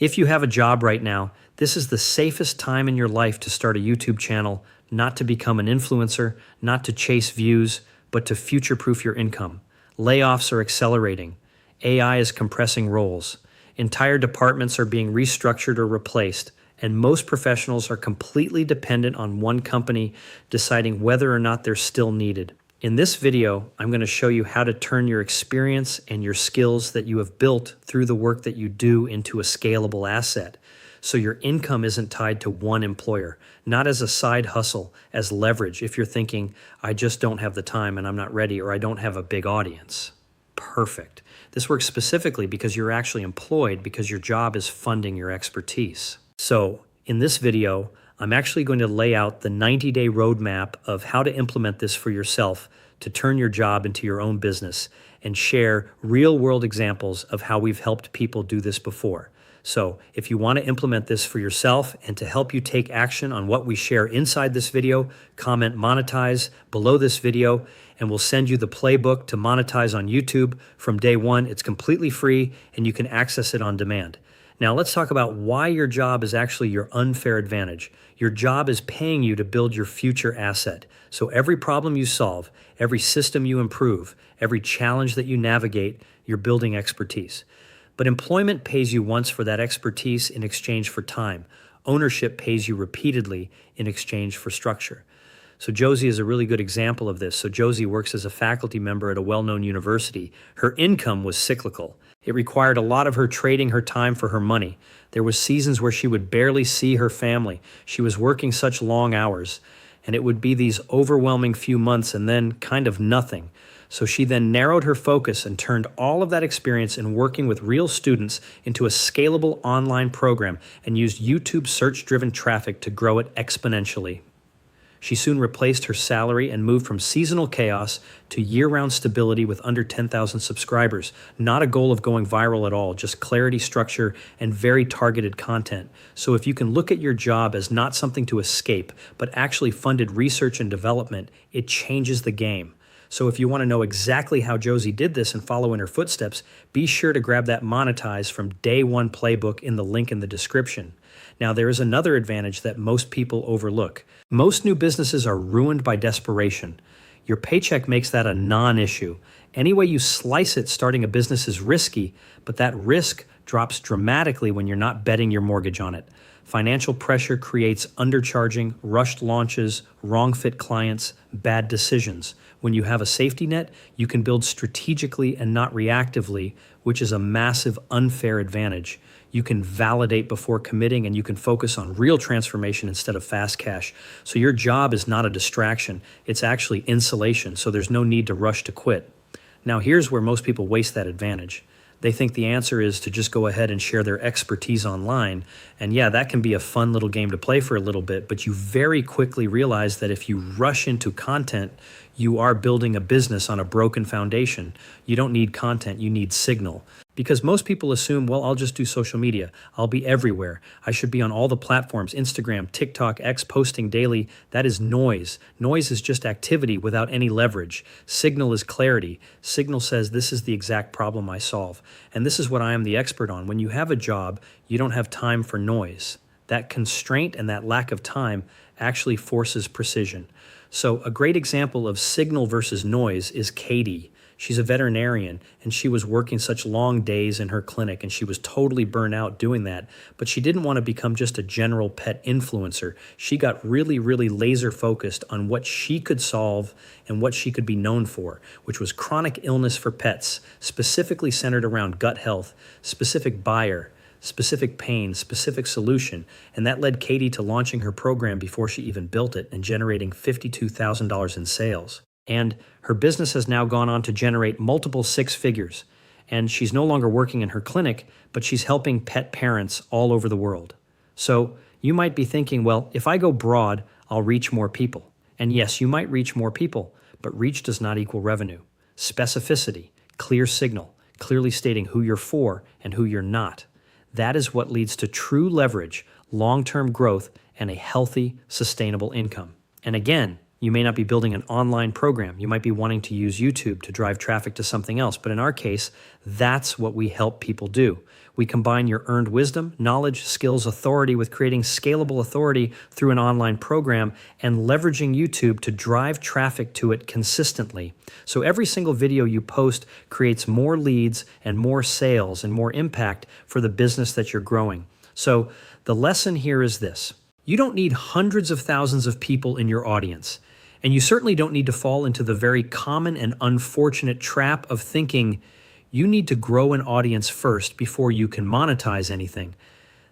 If you have a job right now, this is the safest time in your life to start a YouTube channel, not to become an influencer, not to chase views, but to future-proof your income. Layoffs are accelerating. AI is compressing roles. Entire departments are being restructured or replaced, and most professionals are completely dependent on one company deciding whether or not they're still needed. In this video, I'm going to show you how to turn your experience and your skills that you have built through the work that you do into a scalable asset. So your income isn't tied to one employer, not as a side hustle, as leverage if you're thinking, I just don't have the time and I'm not ready, or I don't have a big audience. Perfect. This works specifically because you're actually employed because your job is funding your expertise. So in this video, I'm actually going to lay out the 90-day roadmap of how to implement this for yourself to turn your job into your own business and share real-world examples of how we've helped people do this before. So if you want to implement this for yourself and to help you take action on what we share inside this video, comment monetize below this video, and we'll send you the playbook to monetize on YouTube from day one. It's completely free and you can access it on demand. Now let's talk about why your job is actually your unfair advantage. Your job is paying you to build your future asset. So every problem you solve, every system you improve, every challenge that you navigate, you're building expertise. But employment pays you once for that expertise in exchange for time. Ownership pays you repeatedly in exchange for structure. So Josie is a really good example of this. So Josie works as a faculty member at a well-known university. Her income was cyclical. It required a lot of her trading her time for her money. There was seasons where she would barely see her family. She was working such long hours, and it would be these overwhelming few months and then kind of nothing. So she then narrowed her focus and turned all of that experience in working with real students into a scalable online program and used YouTube search-driven traffic to grow it exponentially. She soon replaced her salary and moved from seasonal chaos to year-round stability with under 10,000 subscribers. Not a goal of going viral at all, just clarity, structure, and very targeted content. So if you can look at your job as not something to escape, but actually funded research and development, it changes the game. So if you want to know exactly how Josie did this and follow in her footsteps, be sure to grab that Monetize from Day One playbook in the link in the description. Now, there is another advantage that most people overlook. Most new businesses are ruined by desperation. Your paycheck makes that a non-issue. Any way you slice it, starting a business is risky, but that risk drops dramatically when you're not betting your mortgage on it. Financial pressure creates undercharging, rushed launches, wrong fit clients, bad decisions. When you have a safety net, you can build strategically and not reactively, which is a massive unfair advantage. You can validate before committing, and you can focus on real transformation instead of fast cash. So your job is not a distraction. It's actually insulation, so there's no need to rush to quit. Now here's where most people waste that advantage. They think the answer is to just go ahead and share their expertise online. And yeah, that can be a fun little game to play for a little bit, but you very quickly realize that if you rush into content, you are building a business on a broken foundation. You don't need content, you need signal. Because most people assume, well, I'll just do social media. I'll be everywhere. I should be on all the platforms, Instagram, TikTok, X, posting daily. That is noise. Noise is just activity without any leverage. Signal is clarity. Signal says this is the exact problem I solve. And this is what I am the expert on. When you have a job, you don't have time for noise. That constraint and that lack of time actually forces precision. So a great example of signal versus noise is Katie. She's a veterinarian, and she was working such long days in her clinic, and she was totally burnt out doing that. But she didn't want to become just a general pet influencer. She got really, really laser focused on what she could solve and what she could be known for, which was chronic illness for pets, specifically centered around gut health, specific buyer, specific pain, specific solution. And that led Katie to launching her program before she even built it and generating $52,000 in sales. And her business has now gone on to generate multiple six figures. And she's no longer working in her clinic, but she's helping pet parents all over the world. So you might be thinking, well, if I go broad, I'll reach more people. And yes, you might reach more people, but reach does not equal revenue. Specificity, clear signal, clearly stating who you're for and who you're not. That is what leads to true leverage, long-term growth, and a healthy, sustainable income. And again, You may not be building an online program. You might be wanting to use YouTube to drive traffic to something else. But in our case, that's what we help people do. We combine your earned wisdom, knowledge, skills, authority with creating scalable authority through an online program and leveraging YouTube to drive traffic to it consistently. So every single video you post creates more leads and more sales and more impact for the business that you're growing. So the lesson here is this. You don't need hundreds of thousands of people in your audience. And you certainly don't need to fall into the very common and unfortunate trap of thinking you need to grow an audience first before you can monetize anything.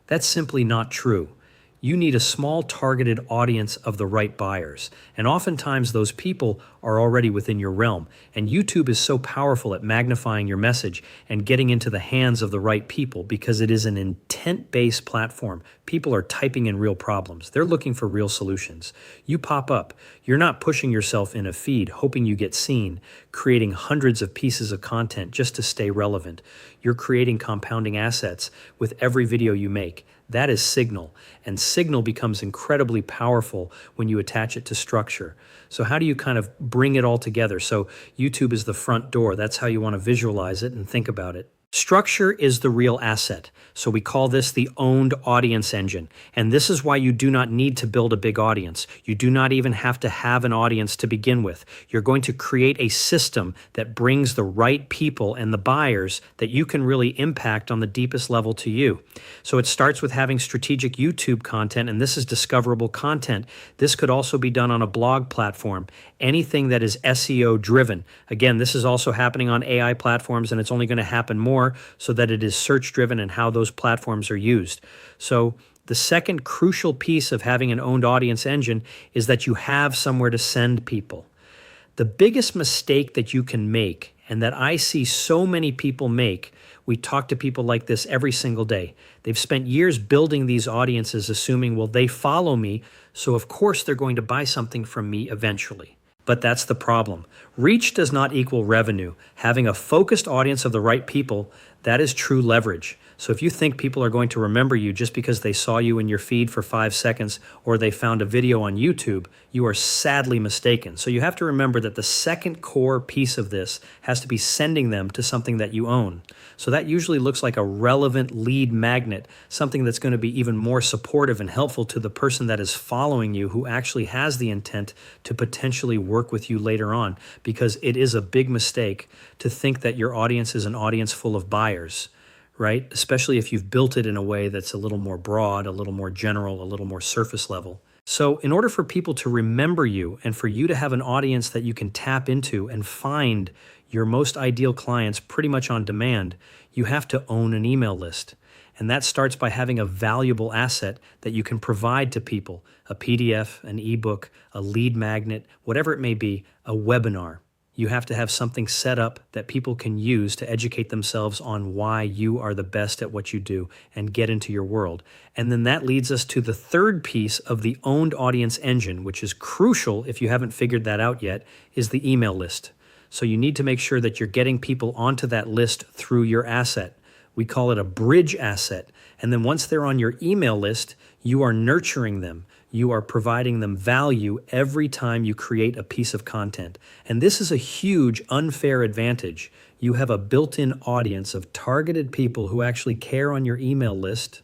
That's simply not true. You need a small targeted audience of the right buyers. And oftentimes those people are already within your realm. And YouTube is so powerful at magnifying your message and getting into the hands of the right people because it is an intent-based platform. People are typing in real problems. They're looking for real solutions. You pop up. You're not pushing yourself in a feed, hoping you get seen, creating hundreds of pieces of content just to stay relevant. You're creating compounding assets with every video you make. That is signal, and signal becomes incredibly powerful when you attach it to structure. So how do you kind of bring it all together? So YouTube is the front door. That's how you want to visualize it and think about it. Structure is the real asset. So we call this the owned audience engine. And this is why you do not need to build a big audience. You do not even have to have an audience to begin with. You're going to create a system that brings the right people and the buyers that you can really impact on the deepest level to you. So it starts with having strategic YouTube content, and this is discoverable content. This could also be done on a blog platform. Anything that is SEO driven. Again, this is also happening on AI platforms, and it's only going to happen more so that it is search driven and how those platforms are used. So the second crucial piece of having an owned audience engine is that you have somewhere to send people. The biggest mistake that you can make, and that I see so many people make, we talk to people like this every single day. They've spent years building these audiences assuming, well, they follow me, so of course they're going to buy something from me eventually. But that's the problem. Reach does not equal revenue. Having a focused audience of the right people, that is true leverage. So if you think people are going to remember you just because they saw you in your feed for 5 seconds or they found a video on YouTube, you are sadly mistaken. So you have to remember that the second core piece of this has to be sending them to something that you own. So that usually looks like a relevant lead magnet, something that's going to be even more supportive and helpful to the person that is following you who actually has the intent to potentially work with you later on, because it is a big mistake to think that your audience is an audience full of buyers. Right? Especially if you've built it in a way that's a little more broad, a little more general, a little more surface level. So in order for people to remember you and for you to have an audience that you can tap into and find your most ideal clients pretty much on demand, you have to own an email list. And that starts by having a valuable asset that you can provide to people, a PDF, an ebook, a lead magnet, whatever it may be, a webinar. You have to have something set up that people can use to educate themselves on why you are the best at what you do and get into your world. And then that leads us to the third piece of the owned audience engine, which is crucial if you haven't figured that out yet, is the email list. So you need to make sure that you're getting people onto that list through your asset. We call it a bridge asset. And then once they're on your email list, you are nurturing them. You are providing them value every time you create a piece of content. And this is a huge unfair advantage. You have a built-in audience of targeted people who actually care on your email list,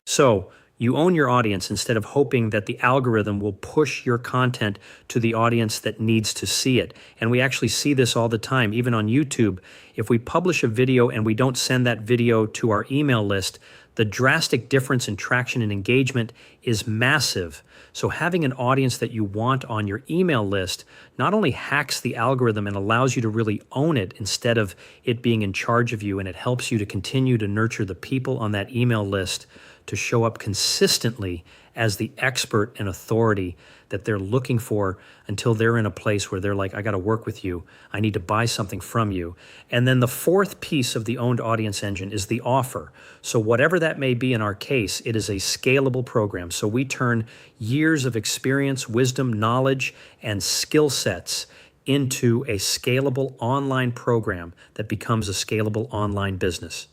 So you own your audience instead of hoping that the algorithm will push your content to the audience that needs to see it. And we actually see this all the time, even on YouTube. If we publish a video and we don't send that video to our email list, the drastic difference in traction and engagement is massive. So having an audience that you want on your email list not only hacks the algorithm and allows you to really own it instead of it being in charge of you, and it helps you to continue to nurture the people on that email list to show up consistently as the expert and authority that they're looking for until they're in a place where they're like, I got to work with you. I need to buy something from you. And then the fourth piece of the owned audience engine is the offer. So whatever that may be in our case, it is a scalable program. So we turn years of experience, wisdom, knowledge, and skill sets into a scalable online program that becomes a scalable online business.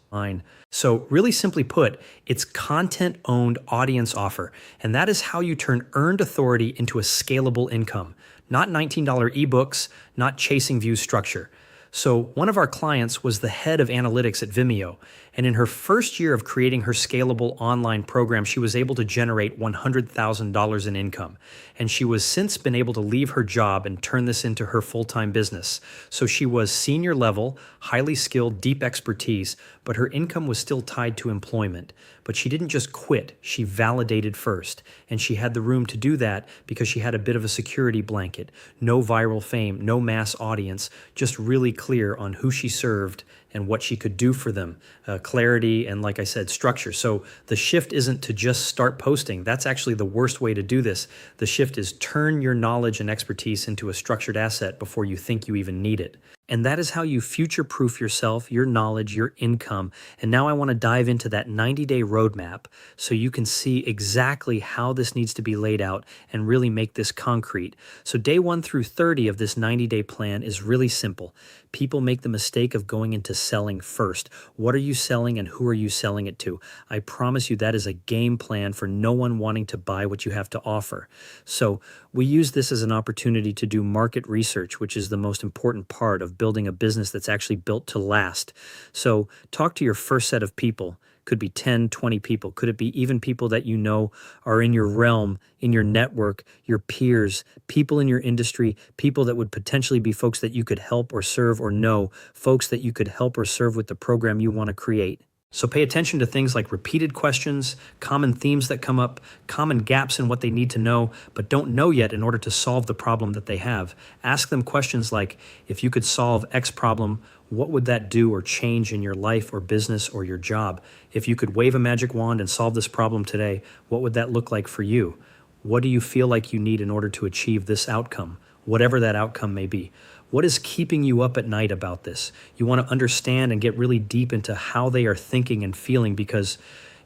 So really simply put, it's content-owned audience offer, and that is how you turn earned authority into a scalable income. not $19 ebooks, not chasing view structure. So one of our clients was the head of analytics at Vimeo, and in her first year of creating her scalable online program, she was able to generate $100,000 in income. And she was since been able to leave her job and turn this into her full-time business. So she was senior level, highly skilled, deep expertise, but her income was still tied to employment. But she didn't just quit, she validated first. And she had the room to do that because she had a bit of a security blanket. No viral fame, no mass audience, just really clear on who she served and what she could do for them. Clarity and, like I said, structure. So the shift isn't to just start posting. That's actually the worst way to do this. The shift is turn your knowledge and expertise into a structured asset before you think you even need it. And that is how you future-proof yourself, your knowledge, your income. And now I want to dive into that 90-day roadmap so you can see exactly how this needs to be laid out and really make this concrete. So day 1 through 30 of this 90-day plan is really simple. People make the mistake of going into selling first. What are you selling and who are you selling it to? I promise you that is a game plan for no one wanting to buy what you have to offer. So we use this as an opportunity to do market research, which is the most important part of building a business that's actually built to last. So talk to your first set of people. Could be 10, 20 people. Could it be even people that you know are in your realm, in your network, your peers, people in your industry, people that would potentially be folks that you could help or serve or know, folks that you could help or serve with the program you want to create. So pay attention to things like repeated questions, common themes that come up, common gaps in what they need to know, but don't know yet in order to solve the problem that they have. Ask them questions like, if you could solve X problem, what would that do or change in your life or business or your job? If you could wave a magic wand and solve this problem today, what would that look like for you? What do you feel like you need in order to achieve this outcome, whatever that outcome may be? What is keeping you up at night about this? You want to understand and get really deep into how they are thinking and feeling, because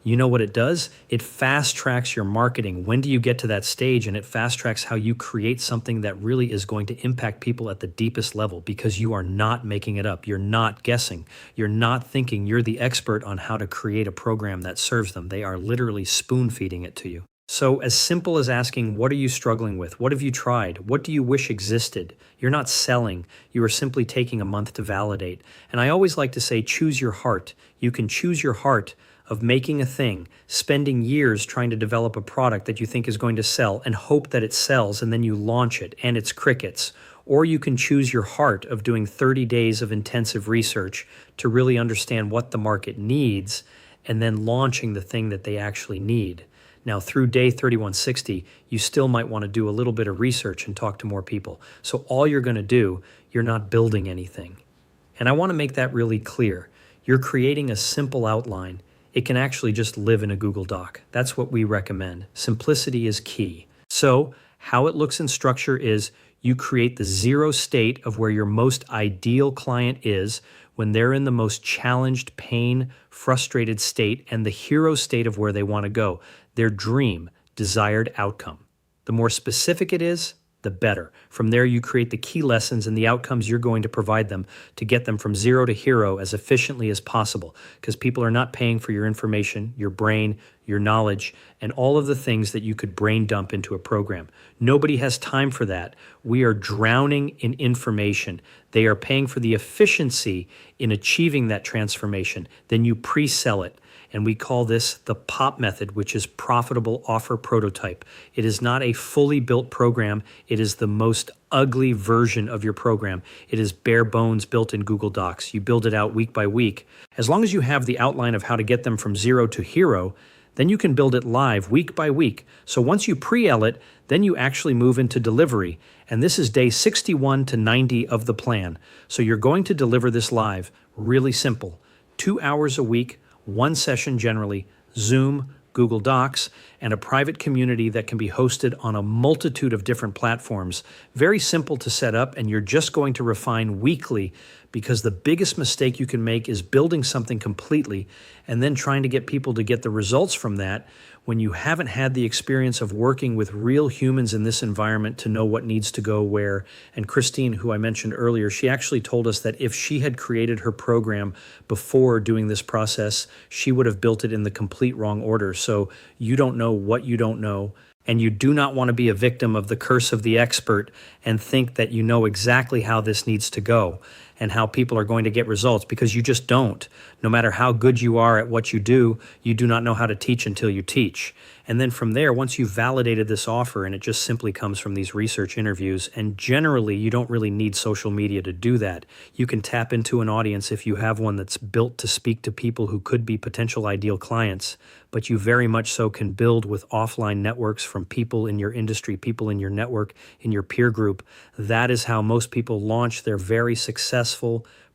you know what it does? It fast tracks your marketing. When do you get to that stage? And it fast tracks how you create something that really is going to impact people at the deepest level, because you are not making it up. You're not guessing. You're not thinking you're the expert on how to create a program that serves them. They are literally spoon feeding it to you. So as simple as asking, what are you struggling with? What have you tried? What do you wish existed? You're not selling. You are simply taking a month to validate. And I always like to say, choose your heart. You can choose your heart of making a thing, spending years trying to develop a product that you think is going to sell and hope that it sells, and then you launch it and it's crickets. Or you can choose your heart of doing 30 days of intensive research to really understand what the market needs and then launching the thing that they actually need. Now, through day 3160, you still might want to do a little bit of research and talk to more people. So all you're going to do, you're not building anything. And I want to make that really clear. You're creating a simple outline. It can actually just live in a Google Doc. That's what we recommend. Simplicity is key. So how it looks in structure is you create the zero state of where your most ideal client is when they're in the most challenged, pain, frustrated state, and the hero state of where they want to go, their dream, desired outcome. The more specific it is, the better. From there, you create the key lessons and the outcomes you're going to provide them to get them from zero to hero as efficiently as possible, because people are not paying for your information, your brain, your knowledge, and all of the things that you could brain dump into a program. Nobody has time for that. We are drowning in information. They are paying for the efficiency in achieving that transformation. Then you pre-sell it. And we call this the POP method, which is profitable offer prototype. It is not a fully built program. It is the most ugly version of your program. It is bare bones built in Google Docs. You build it out week by week. As long as you have the outline of how to get them from zero to hero, then you can build it live week by week. So once you pre-el it, then you actually move into delivery. And this is day 61 to 90 of the plan. So you're going to deliver this live. Really simple. 2 hours a week, one session generally, Zoom, Google Docs, and a private community that can be hosted on a multitude of different platforms. Very simple to set up, and you're just going to refine weekly, because the biggest mistake you can make is building something completely and then trying to get people to get the results from that when you haven't had the experience of working with real humans in this environment to know what needs to go where. And Christine, who I mentioned earlier, she actually told us that if she had created her program before doing this process, she would have built it in the complete wrong order. So you don't know what you don't know. And you do not want to be a victim of the curse of the expert and think that you know exactly how this needs to go and how people are going to get results, because you just don't. No matter how good you are at what you do not know how to teach until you teach. And then from there, once you've validated this offer, and it just simply comes from these research interviews, and generally you don't really need social media to do that. You can tap into an audience if you have one that's built to speak to people who could be potential ideal clients, but you very much so can build with offline networks from people in your industry, people in your network, in your peer group. That is how most people launch their very successful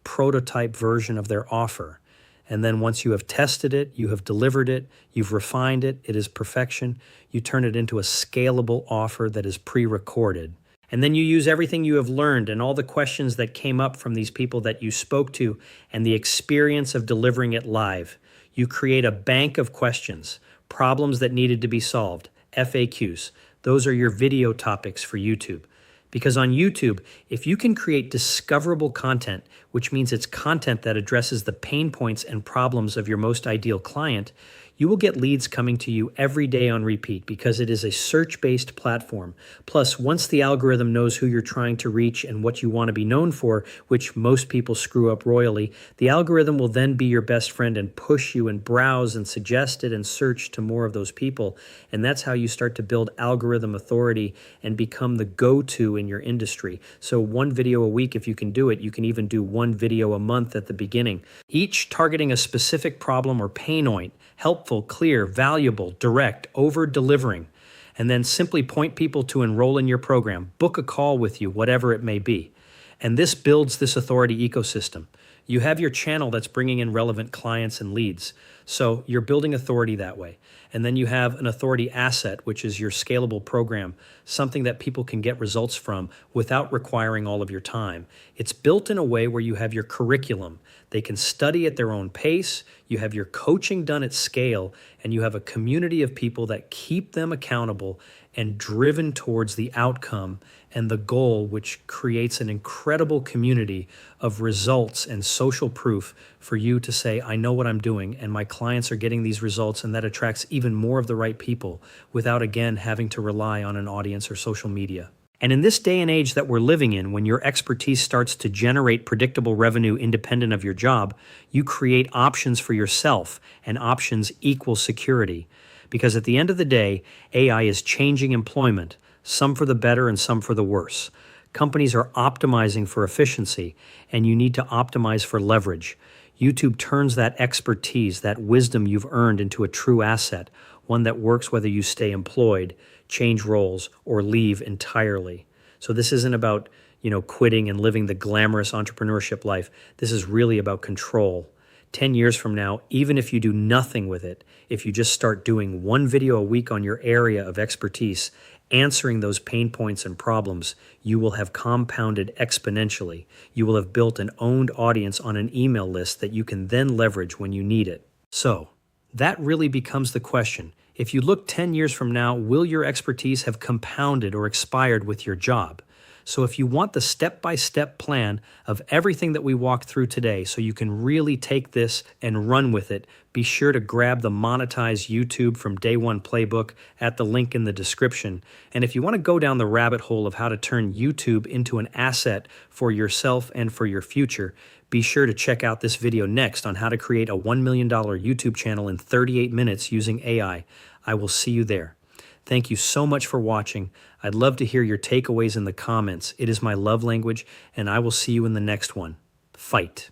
prototype version of their offer. And then once you have tested it, you have delivered it, you've refined it, it is perfection, you turn it into a scalable offer that is pre-recorded. And then you use everything you have learned and all the questions that came up from these people that you spoke to and the experience of delivering it live. You create a bank of questions, problems that needed to be solved, FAQs. Those are your video topics for YouTube. Because on YouTube, if you can create discoverable content, which means it's content that addresses the pain points and problems of your most ideal client, you will get leads coming to you every day on repeat, because it is a search-based platform. Plus, once the algorithm knows who you're trying to reach and what you want to be known for, which most people screw up royally, the algorithm will then be your best friend and push you and browse and suggest it and search to more of those people. And that's how you start to build algorithm authority and become the go-to in your industry. So one video a week, if you can do it, you can even do one video a month at the beginning, each targeting a specific problem or pain point. Helpful, clear, valuable, direct, over-delivering, and then simply point people to enroll in your program, book a call with you, whatever it may be. And this builds this authority ecosystem. You have your channel that's bringing in relevant clients and leads. So you're building authority that way. And then you have an authority asset, which is your scalable program, something that people can get results from without requiring all of your time. It's built in a way where you have your curriculum. They can study at their own pace, you have your coaching done at scale, and you have a community of people that keep them accountable and driven towards the outcome and the goal, which creates an incredible community of results and social proof for you to say, I know what I'm doing and my clients are getting these results, and that attracts even more of the right people without, again, having to rely on an audience or social media. And in this day and age that we're living in, when your expertise starts to generate predictable revenue independent of your job, you create options for yourself, and options equal security. Because at the end of the day, AI is changing employment, some for the better and some for the worse. Companies are optimizing for efficiency, and you need to optimize for leverage. YouTube turns that expertise, that wisdom you've earned, into a true asset, one that works whether you stay employed, change roles, or leave entirely. So this isn't about, quitting and living the glamorous entrepreneurship life. This is really about control. 10 years from now, even if you do nothing with it, if you just start doing one video a week on your area of expertise, answering those pain points and problems, you will have compounded exponentially. You will have built an owned audience on an email list that you can then leverage when you need it. So, that really becomes the question. If you look 10 years from now, will your expertise have compounded or expired with your job? So if you want the step-by-step plan of everything that we walked through today so you can really take this and run with it, be sure to grab the MONETIZE YouTube from Day One playbook at the link in the description. And if you want to go down the rabbit hole of how to turn YouTube into an asset for yourself and for your future, be sure to check out this video next on how to create a $1 million YouTube channel in 38 minutes using AI. I will see you there. Thank you so much for watching. I'd love to hear your takeaways in the comments. It is my love language, and I will see you in the next one. Fight.